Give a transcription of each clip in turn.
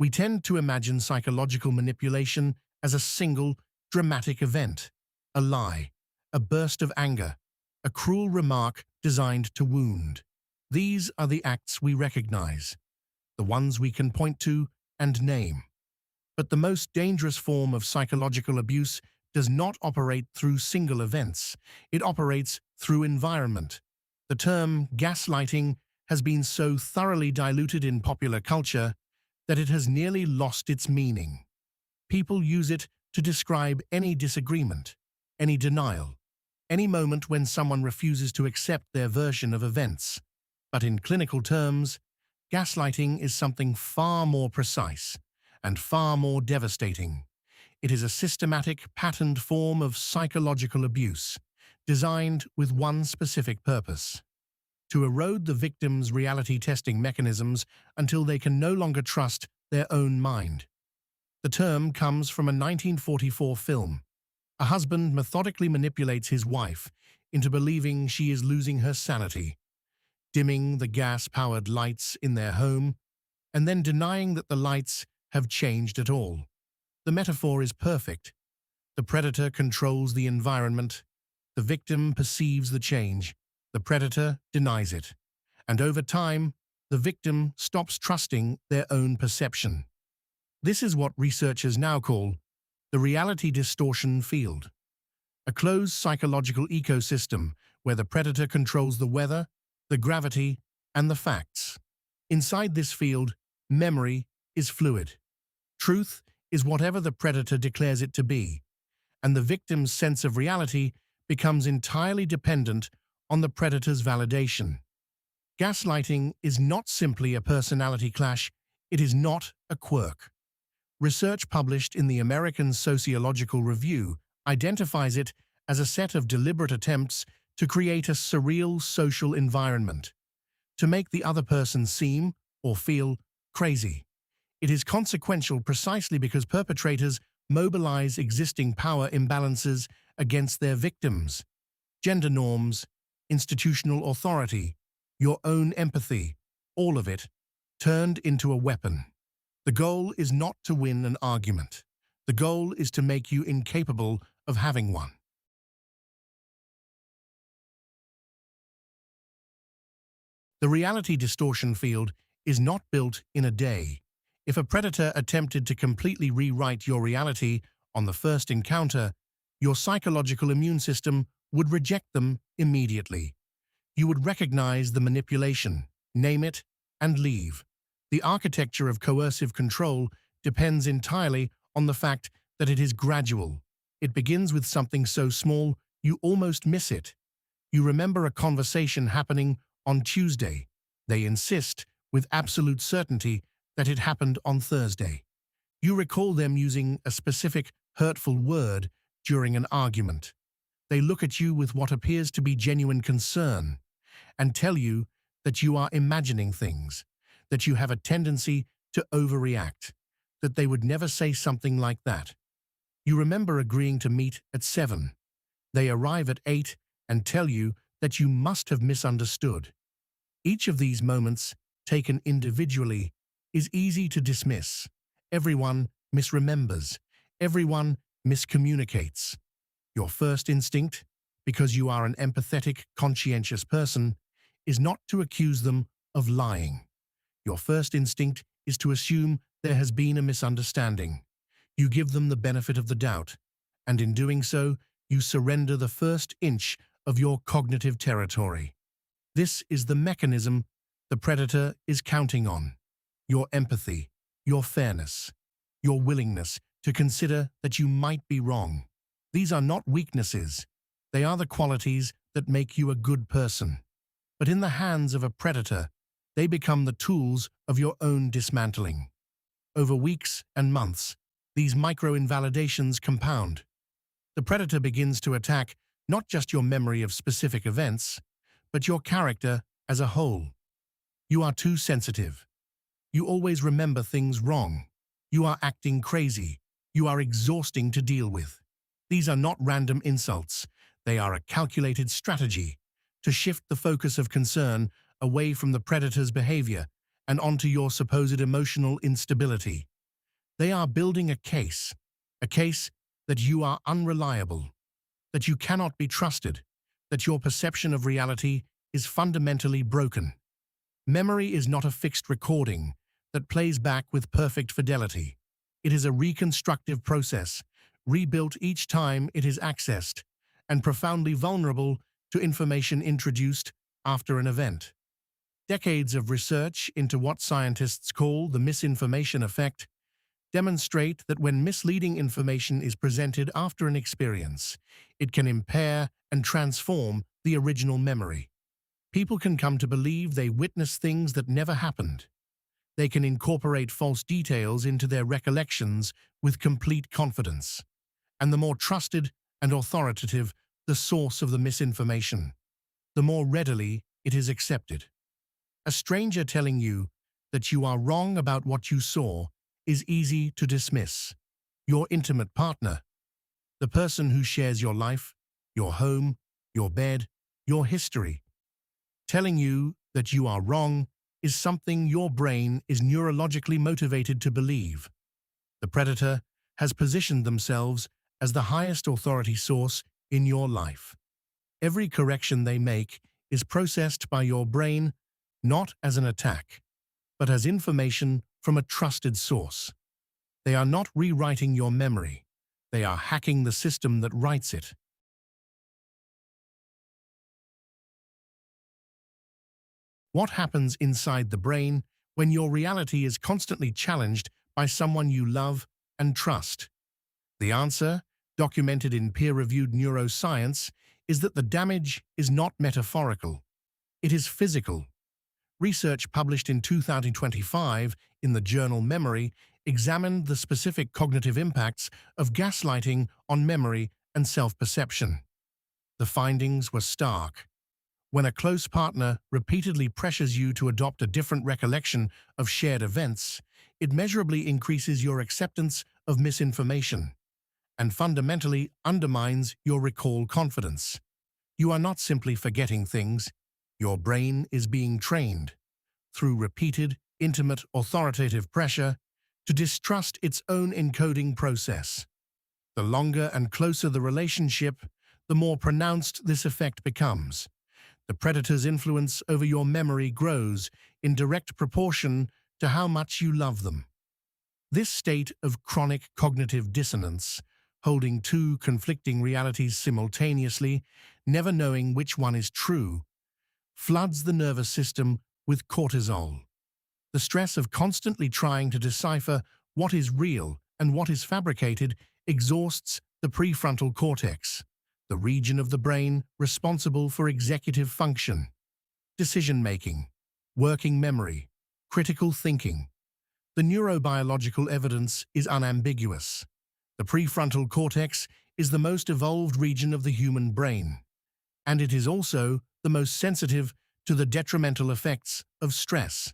We tend to imagine psychological manipulation as a single, dramatic event, a lie, a burst of anger, a cruel remark designed to wound. These are the acts we recognize, the ones we can point to and name. But the most dangerous form of psychological abuse does not operate through single events. It operates through environment. The term gaslighting has been so thoroughly diluted in popular culture that it has nearly lost its meaning. People use it to describe any disagreement, any denial, any moment when someone refuses to accept their version of events. But in clinical terms, gaslighting is something far more precise and far more devastating. It is a systematic, patterned form of psychological abuse, designed with one specific purpose: to erode the victim's reality testing mechanisms until they can no longer trust their own mind. The term comes from a 1944 film. A husband methodically manipulates his wife into believing she is losing her sanity, dimming the gas-powered lights in their home, and then denying that the lights have changed at all. The metaphor is perfect. The predator controls the environment. The victim perceives the change. The predator denies it. And over time, the victim stops trusting their own perception. This is what researchers now call the Reality Distortion Field, a closed psychological ecosystem where the predator controls the weather, the gravity, and the facts. Inside this field, memory is fluid. Truth is whatever the predator declares it to be, and the victim's sense of reality becomes entirely dependent on the predator's validation. Gaslighting is not simply a personality clash, it is not a quirk. Research published in the American Sociological Review identifies it as a set of deliberate attempts to create a surreal social environment, to make the other person seem or feel crazy. It is consequential precisely because perpetrators mobilize existing power imbalances against their victims. Gender norms, institutional authority, your own empathy, all of it, turned into a weapon. The goal is not to win an argument. The goal is to make you incapable of having one. The reality distortion field is not built in a day. If a predator attempted to completely rewrite your reality on the first encounter, your psychological immune system would reject them immediately. You would recognize the manipulation, name it, and leave. The architecture of coercive control depends entirely on the fact that it is gradual. It begins with something so small you almost miss it. You remember a conversation happening on Tuesday. They insist, with absolute certainty, that it happened on Thursday. You recall them using a specific, hurtful word during an argument. They look at you with what appears to be genuine concern and tell you that you are imagining things, that you have a tendency to overreact, that they would never say something like that. You remember agreeing to meet at 7. They arrive at 8 and tell you that you must have misunderstood. Each of these moments, taken individually, is easy to dismiss. Everyone misremembers. Everyone miscommunicates. Your first instinct, because you are an empathetic, conscientious person, is not to accuse them of lying. Your first instinct is to assume there has been a misunderstanding. You give them the benefit of the doubt, and in doing so, you surrender the first inch of your cognitive territory. This is the mechanism the predator is counting on: your empathy, your fairness, your willingness to consider that you might be wrong. These are not weaknesses. They are the qualities that make you a good person. But in the hands of a predator, they become the tools of your own dismantling. Over weeks and months, these micro-invalidations compound. The predator begins to attack not just your memory of specific events, but your character as a whole. You are too sensitive. You always remember things wrong. You are acting crazy. You are exhausting to deal with. These are not random insults. They are a calculated strategy to shift the focus of concern away from the predator's behavior and onto your supposed emotional instability. They are building a case that you are unreliable, that you cannot be trusted, that your perception of reality is fundamentally broken. Memory is not a fixed recording that plays back with perfect fidelity. It is a reconstructive process, rebuilt each time it is accessed, and profoundly vulnerable to information introduced after an event. Decades of research into what scientists call the misinformation effect demonstrate that when misleading information is presented after an experience, it can impair and transform the original memory. People can come to believe they witnessed things that never happened. They can incorporate false details into their recollections with complete confidence. And the more trusted and authoritative the source of the misinformation, the more readily it is accepted. A stranger telling you that you are wrong about what you saw is easy to dismiss. Your intimate partner, the person who shares your life, your home, your bed, your history, telling you that you are wrong is something your brain is neurologically motivated to believe. The predator has positioned themselves as the highest authority source in your life. Every correction they make is processed by your brain not as an attack, but as information from a trusted source. They are not rewriting your memory. They are hacking the system that writes it. What happens inside the brain when your reality is constantly challenged by someone you love and trust? The answer, documented in peer-reviewed neuroscience, is that the damage is not metaphorical. It is physical. Research published in 2025 in the journal Memory examined the specific cognitive impacts of gaslighting on memory and self-perception. The findings were stark. When a close partner repeatedly pressures you to adopt a different recollection of shared events, it measurably increases your acceptance of misinformation and fundamentally undermines your recall confidence. You are not simply forgetting things. Your brain is being trained, through repeated, intimate, authoritative pressure, to distrust its own encoding process. The longer and closer the relationship, the more pronounced this effect becomes. The predator's influence over your memory grows in direct proportion to how much you love them. This state of chronic cognitive dissonance, holding two conflicting realities simultaneously, never knowing which one is true, floods the nervous system with cortisol. The stress of constantly trying to decipher what is real and what is fabricated exhausts the prefrontal cortex, the region of the brain responsible for executive function, decision-making, working memory, critical thinking. The neurobiological evidence is unambiguous. The prefrontal cortex is the most evolved region of the human brain, and it is also the most sensitive to the detrimental effects of stress.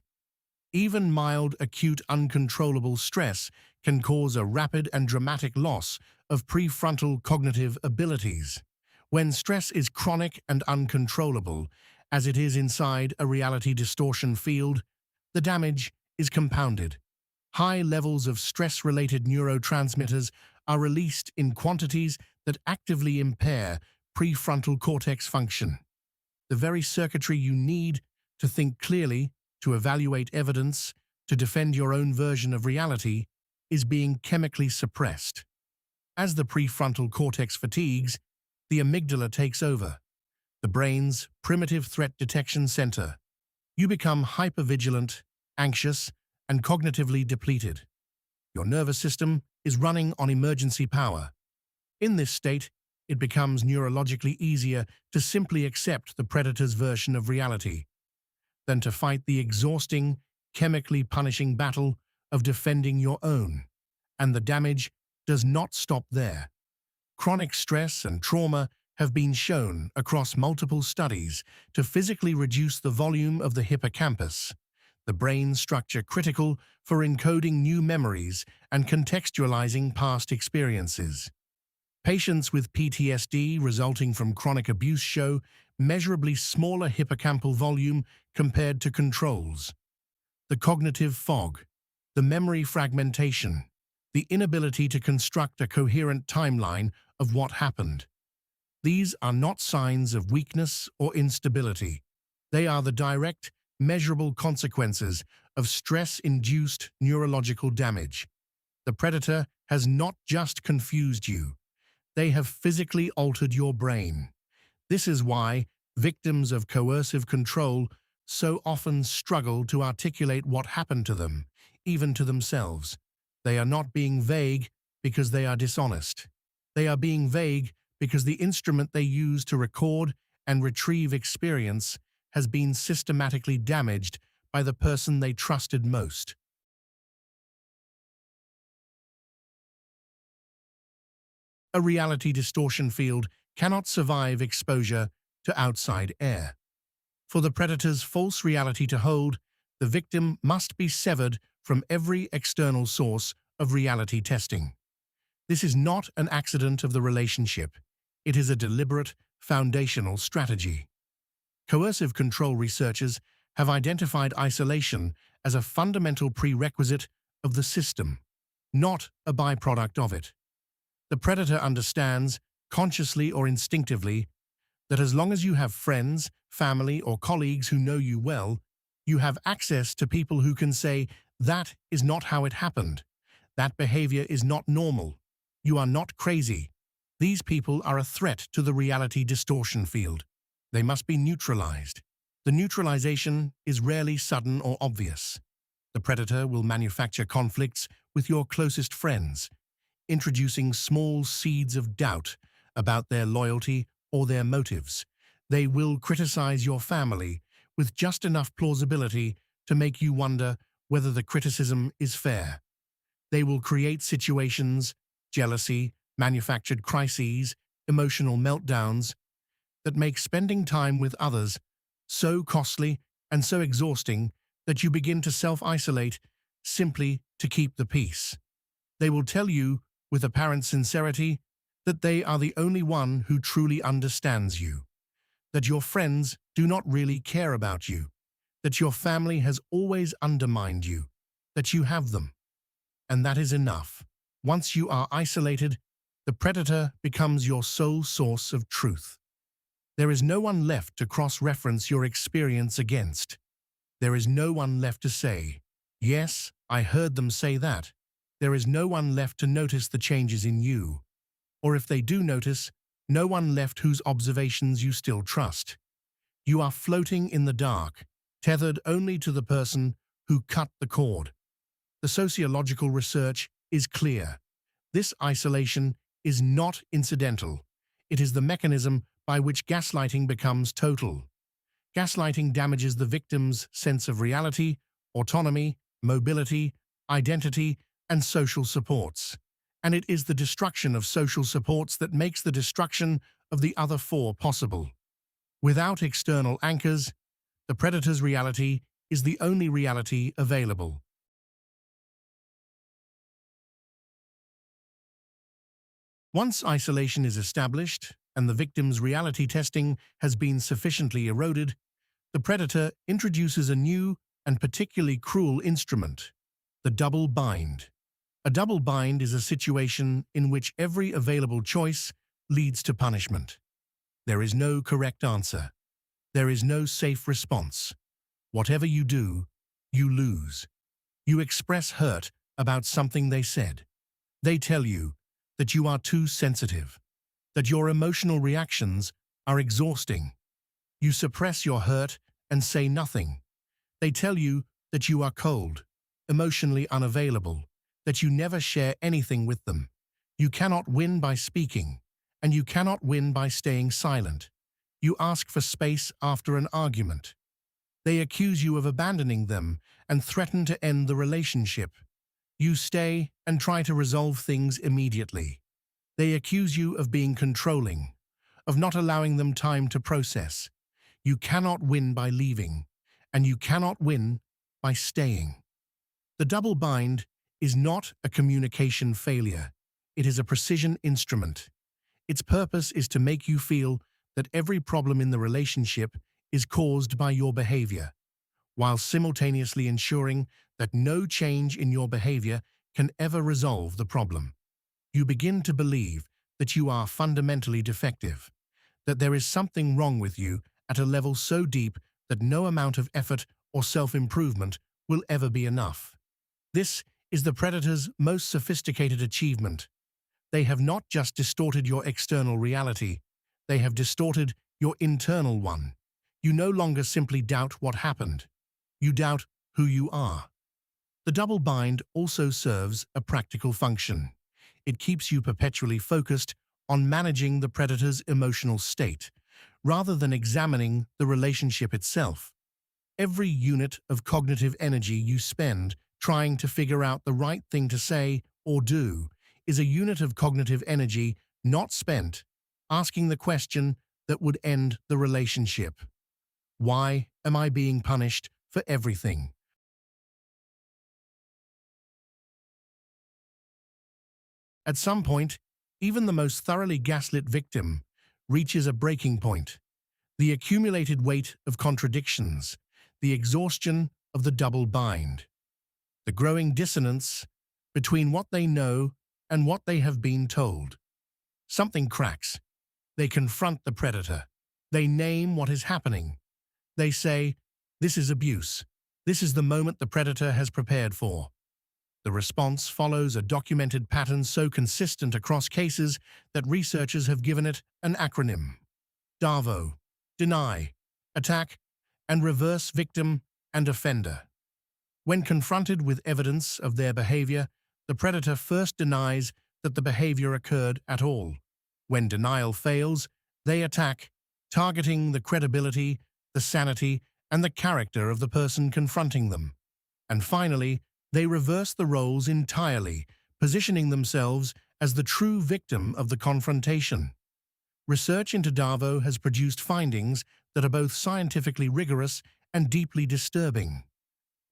Even mild, acute, uncontrollable stress can cause a rapid and dramatic loss of prefrontal cognitive abilities. When stress is chronic and uncontrollable, as it is inside a reality distortion field, the damage is compounded. High levels of stress-related neurotransmitters are released in quantities that actively impair prefrontal cortex function. The very circuitry you need to think clearly, to evaluate evidence, to defend your own version of reality, is being chemically suppressed. As the prefrontal cortex fatigues, the amygdala takes over, the brain's primitive threat detection center. You become hypervigilant, anxious, and cognitively depleted. Your nervous system is running on emergency power. In this state, it becomes neurologically easier to simply accept the predator's version of reality than to fight the exhausting, chemically punishing battle of defending your own. And the damage does not stop there. Chronic stress and trauma have been shown across multiple studies to physically reduce the volume of the hippocampus, the brain structure critical for encoding new memories and contextualizing past experiences. Patients with PTSD resulting from chronic abuse show measurably smaller hippocampal volume compared to controls. The cognitive fog, the memory fragmentation, the inability to construct a coherent timeline of what happened. These are not signs of weakness or instability. They are the direct, measurable consequences of stress-induced neurological damage. The predator has not just confused you. They have physically altered your brain. This is why victims of coercive control so often struggle to articulate what happened to them, even to themselves. They are not being vague because they are dishonest. They are being vague because the instrument they use to record and retrieve experience has been systematically damaged by the person they trusted most. A reality distortion field cannot survive exposure to outside air. For the predator's false reality to hold, the victim must be severed from every external source of reality testing. This is not an accident of the relationship. It is a deliberate, foundational strategy. Coercive control researchers have identified isolation as a fundamental prerequisite of the system, not a byproduct of it. The predator understands, consciously or instinctively, that as long as you have friends, family, or colleagues who know you well, you have access to people who can say, "That is not how it happened. That behavior is not normal. You are not crazy." These people are a threat to the reality distortion field. They must be neutralized. The neutralization is rarely sudden or obvious. The predator will manufacture conflicts with your closest friends, introducing small seeds of doubt about their loyalty or their motives. They will criticize your family with just enough plausibility to make you wonder whether the criticism is fair. They will create situations, jealousy, manufactured crises, emotional meltdowns, that make spending time with others so costly and so exhausting that you begin to self-isolate simply to keep the peace. They will tell you, with apparent sincerity, that they are the only one who truly understands you, that your friends do not really care about you, that your family has always undermined you, that you have them. And that is enough. Once you are isolated, the predator becomes your sole source of truth. There is no one left to cross-reference your experience against. There is no one left to say, "Yes, I heard them say that." There is no one left to notice the changes in you. Or if they do notice, no one left whose observations you still trust. You are floating in the dark, tethered only to the person who cut the cord. The sociological research is clear. This isolation is not incidental. It is the mechanism by which gaslighting becomes total. Gaslighting damages the victim's sense of reality, autonomy, mobility, identity, and social supports. And it is the destruction of social supports that makes the destruction of the other four possible. Without external anchors, the predator's reality is the only reality available. Once isolation is established and the victim's reality testing has been sufficiently eroded, the predator introduces a new and particularly cruel instrument, the double bind. A double bind is a situation in which every available choice leads to punishment. There is no correct answer. There is no safe response. Whatever you do, you lose. You express hurt about something they said. They tell you that you are too sensitive, that your emotional reactions are exhausting. You suppress your hurt and say nothing. They tell you that you are cold, emotionally unavailable, that you never share anything with them. You cannot win by speaking, and you cannot win by staying silent. You ask for space after an argument. They accuse you of abandoning them and threaten to end the relationship. You stay and try to resolve things immediately. They accuse you of being controlling, of not allowing them time to process. You cannot win by leaving, and you cannot win by staying. The double bind is not a communication failure. It is a precision instrument. Its purpose is to make you feel that every problem in the relationship is caused by your behavior, while simultaneously ensuring that no change in your behavior can ever resolve the problem. You begin to believe that you are fundamentally defective, that there is something wrong with you at a level so deep that no amount of effort or self-improvement will ever be enough. This is the predator's most sophisticated achievement. They have not just distorted your external reality, they have distorted your internal one. You no longer simply doubt what happened. You doubt who you are. The double bind also serves a practical function. It keeps you perpetually focused on managing the predator's emotional state, rather than examining the relationship itself. Every unit of cognitive energy you spend trying to figure out the right thing to say or do is a unit of cognitive energy not spent asking the question that would end the relationship. Why am I being punished for everything? At some point, even the most thoroughly gaslit victim reaches a breaking point. The accumulated weight of contradictions, the exhaustion of the double bind, the growing dissonance between what they know and what they have been told. Something cracks. They confront the predator. They name what is happening. They say, "This is abuse. This is the moment the predator has prepared for." The response follows a documented pattern so consistent across cases that researchers have given it an acronym: DARVO, deny, attack, and reverse victim and offender. When confronted with evidence of their behavior, the predator first denies that the behavior occurred at all. When denial fails, they attack, targeting the credibility, the sanity, and the character of the person confronting them. And finally, they reverse the roles entirely, positioning themselves as the true victim of the confrontation. Research into DARVO has produced findings that are both scientifically rigorous and deeply disturbing.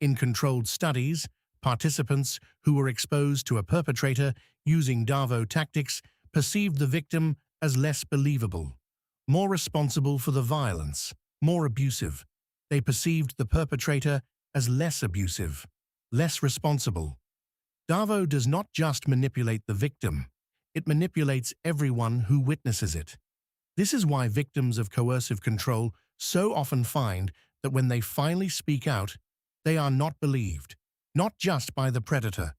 In controlled studies, participants who were exposed to a perpetrator using DARVO tactics perceived the victim as less believable, more responsible for the violence, more abusive. They perceived the perpetrator as less abusive, less responsible. DARVO does not just manipulate the victim, it manipulates everyone who witnesses it. This is why victims of coercive control so often find that when they finally speak out, they are not believed, not just by the predator,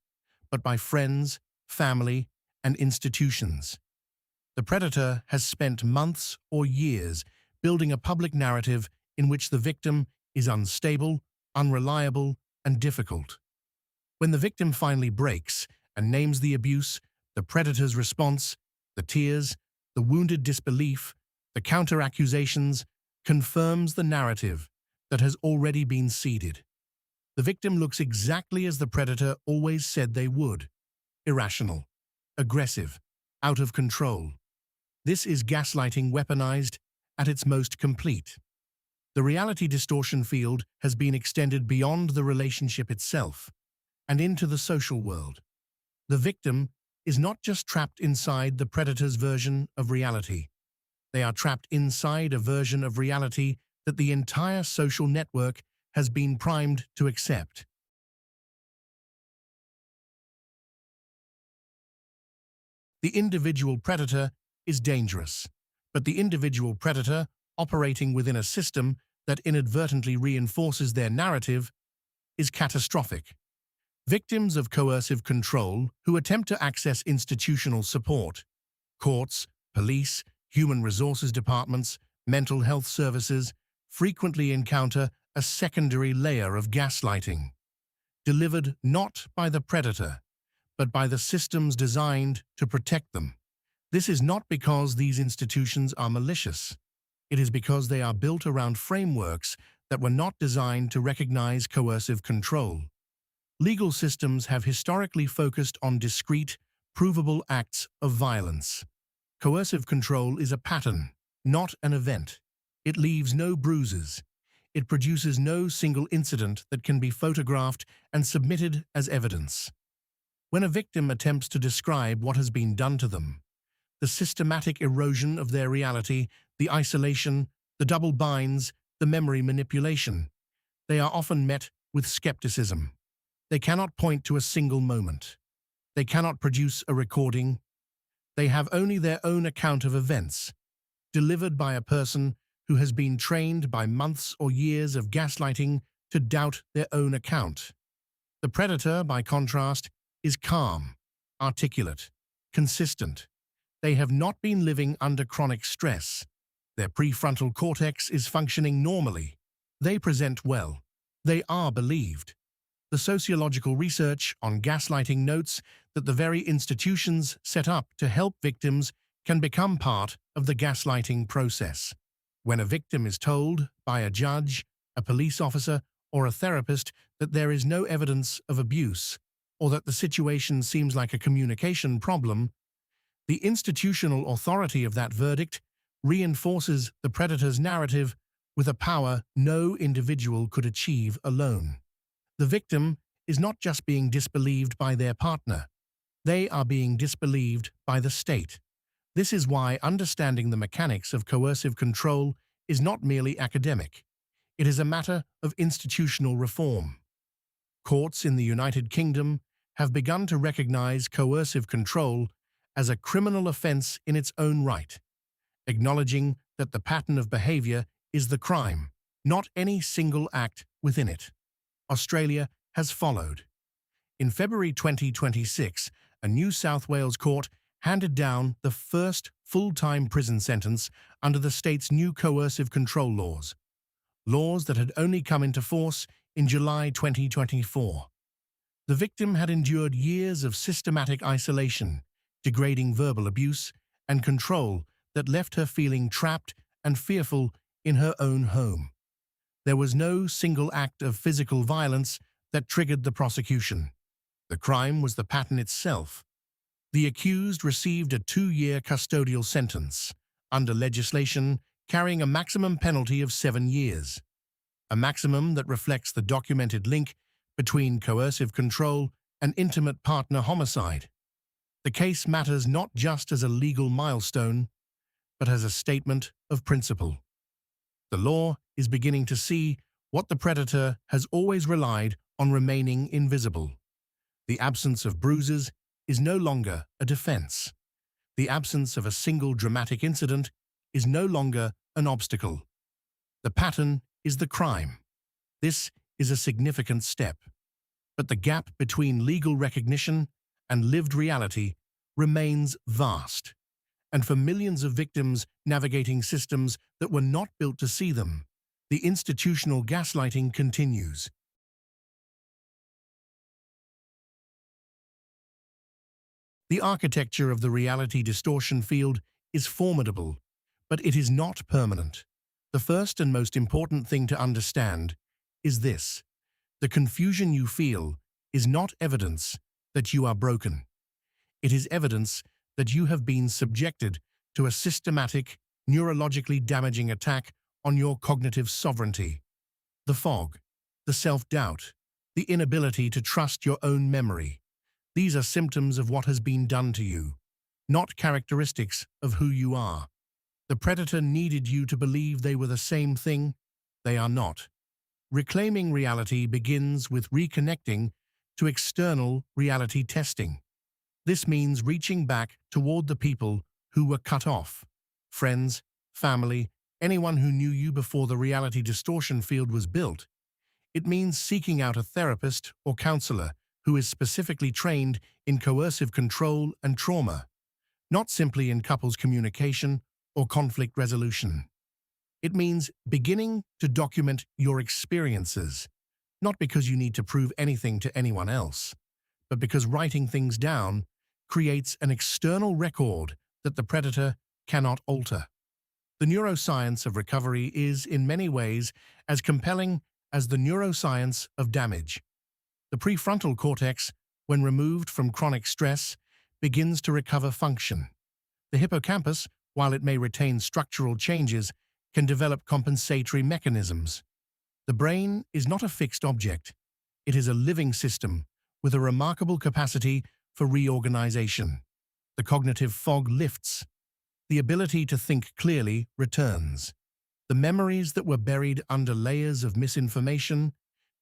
but by friends, family, and institutions. The predator has spent months or years building a public narrative in which the victim is unstable, unreliable, and difficult. When the victim finally breaks and names the abuse, the predator's response, the tears, the wounded disbelief, the counter-accusations, confirms the narrative that has already been seeded. The victim looks exactly as the predator always said they would: irrational, aggressive, out of control. This is gaslighting weaponized at its most complete. The reality distortion field has been extended beyond the relationship itself and into the social world. The victim is not just trapped inside the predator's version of reality. They are trapped inside a version of reality that the entire social network has been primed to accept. The individual predator is dangerous, but the individual predator operating within a system that inadvertently reinforces their narrative is catastrophic. Victims of coercive control who attempt to access institutional support, courts, police, human resources departments, mental health services, frequently encounter a secondary layer of gaslighting, delivered not by the predator, but by the systems designed to protect them. This is not because these institutions are malicious. It is because they are built around frameworks that were not designed to recognize coercive control. Legal systems have historically focused on discrete, provable acts of violence. Coercive control is a pattern, not an event. It leaves no bruises. It produces no single incident that can be photographed and submitted as evidence. When a victim attempts to describe what has been done to them, the systematic erosion of their reality, the isolation, the double binds, the memory manipulation, they are often met with skepticism. They cannot point to a single moment. They cannot produce a recording. They have only their own account of events, delivered by a person who has been trained by months or years of gaslighting to doubt their own account. The predator, by contrast, is calm, articulate, consistent. They have not been living under chronic stress. Their prefrontal cortex is functioning normally. They present well. They are believed. The sociological research on gaslighting notes that the very institutions set up to help victims can become part of the gaslighting process. When a victim is told by a judge, a police officer, or a therapist that there is no evidence of abuse, or that the situation seems like a communication problem, the institutional authority of that verdict reinforces the predator's narrative with a power no individual could achieve alone. The victim is not just being disbelieved by their partner. They are being disbelieved by the state. This is why understanding the mechanics of coercive control is not merely academic. It is a matter of institutional reform. Courts in the United Kingdom have begun to recognize coercive control as a criminal offense in its own right, acknowledging that the pattern of behavior is the crime, not any single act within it. Australia has followed. In February 2026, a New South Wales court handed down the first full-time prison sentence under the state's new coercive control laws that had only come into force in July 2024. The victim had endured years of systematic isolation, degrading verbal abuse, and control that left her feeling trapped and fearful in her own home. There was no single act of physical violence that triggered the prosecution. The crime was the pattern itself. The accused received a 2-year custodial sentence, under legislation carrying a maximum penalty of 7 years, a maximum that reflects the documented link between coercive control and intimate partner homicide. The case matters not just as a legal milestone, but as a statement of principle. The law is beginning to see what the predator has always relied on remaining invisible. The absence of bruises is no longer a defense. The absence of a single dramatic incident is no longer an obstacle. The pattern is the crime. This is a significant step. But the gap between legal recognition and lived reality remains vast. And for millions of victims navigating systems that were not built to see them, the institutional gaslighting continues. The architecture of the reality distortion field is formidable, but it is not permanent. The first and most important thing to understand is this: the confusion you feel is not evidence that you are broken. It is evidence that you have been subjected to a systematic, neurologically damaging attack on your cognitive sovereignty. The fog, the self-doubt, the inability to trust your own memory. These are symptoms of what has been done to you, not characteristics of who you are. The predator needed you to believe they were the same thing. They are not. Reclaiming reality begins with reconnecting to external reality testing. This means reaching back toward the people who were cut off: friends, family, anyone who knew you before the reality distortion field was built. It means seeking out a therapist or counselor who is specifically trained in coercive control and trauma, not simply in couples communication or conflict resolution. It means beginning to document your experiences, not because you need to prove anything to anyone else, but because writing things down creates an external record that the predator cannot alter. The neuroscience of recovery is, in many ways, as compelling as the neuroscience of damage. The prefrontal cortex, when removed from chronic stress, begins to recover function. The hippocampus, while it may retain structural changes, can develop compensatory mechanisms. The brain is not a fixed object. It is a living system with a remarkable capacity for reorganization. The cognitive fog lifts. The ability to think clearly returns. The memories that were buried under layers of misinformation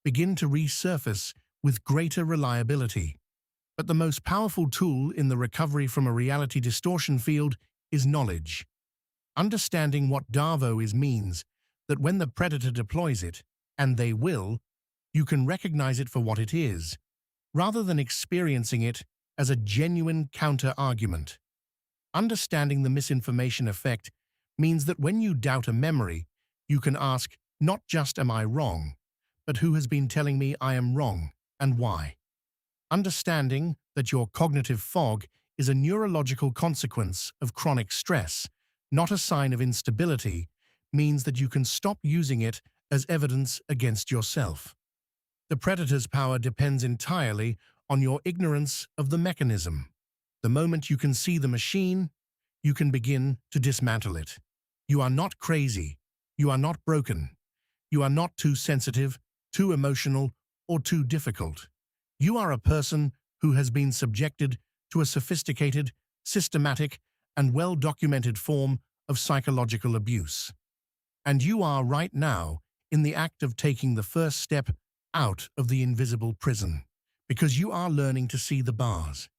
begin to resurface with greater reliability. But the most powerful tool in the recovery from a reality distortion field is knowledge. Understanding what DARVO is means that when the predator deploys it, and they will, you can recognize it for what it is, rather than experiencing it as a genuine counter-argument. Understanding the misinformation effect means that when you doubt a memory, you can ask, not just am I wrong, but who has been telling me I am wrong and why. Understanding that your cognitive fog is a neurological consequence of chronic stress, not a sign of instability, means that you can stop using it as evidence against yourself. The predator's power depends entirely on your ignorance of the mechanism. The moment you can see the machine, you can begin to dismantle it. You are not crazy. You are not broken. You are not too sensitive, too emotional, or too difficult. You are a person who has been subjected to a sophisticated, systematic, and well-documented form of psychological abuse. And you are right now in the act of taking the first step out of the invisible prison, because you are learning to see the bars.